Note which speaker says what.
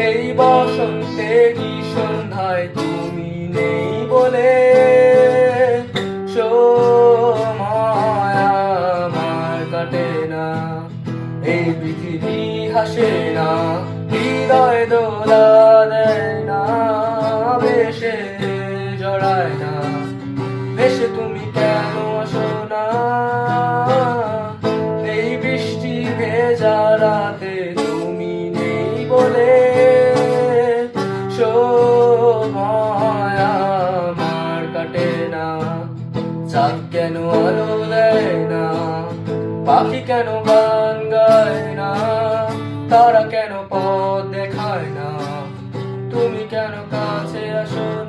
Speaker 1: এই বসন্তেরই সন্ধ্যায় তুমি নেই বলে সময় আমার কাটে না, এই পৃথিবী হাসে না, হৃদয় দোলা দেয় না, বেশে জড়ায় না, ভেসে তুমি কেন আসো না, এই বৃষ্টি ভেজা রাতে তুমি নেই বলে সময় আমার কাটে না। চাঁদ কেন আলো দেয় না, পাখি কেন গান গায় না, তারা কেন পথ দেখায় না, তুমি কেন কাছে আসো না।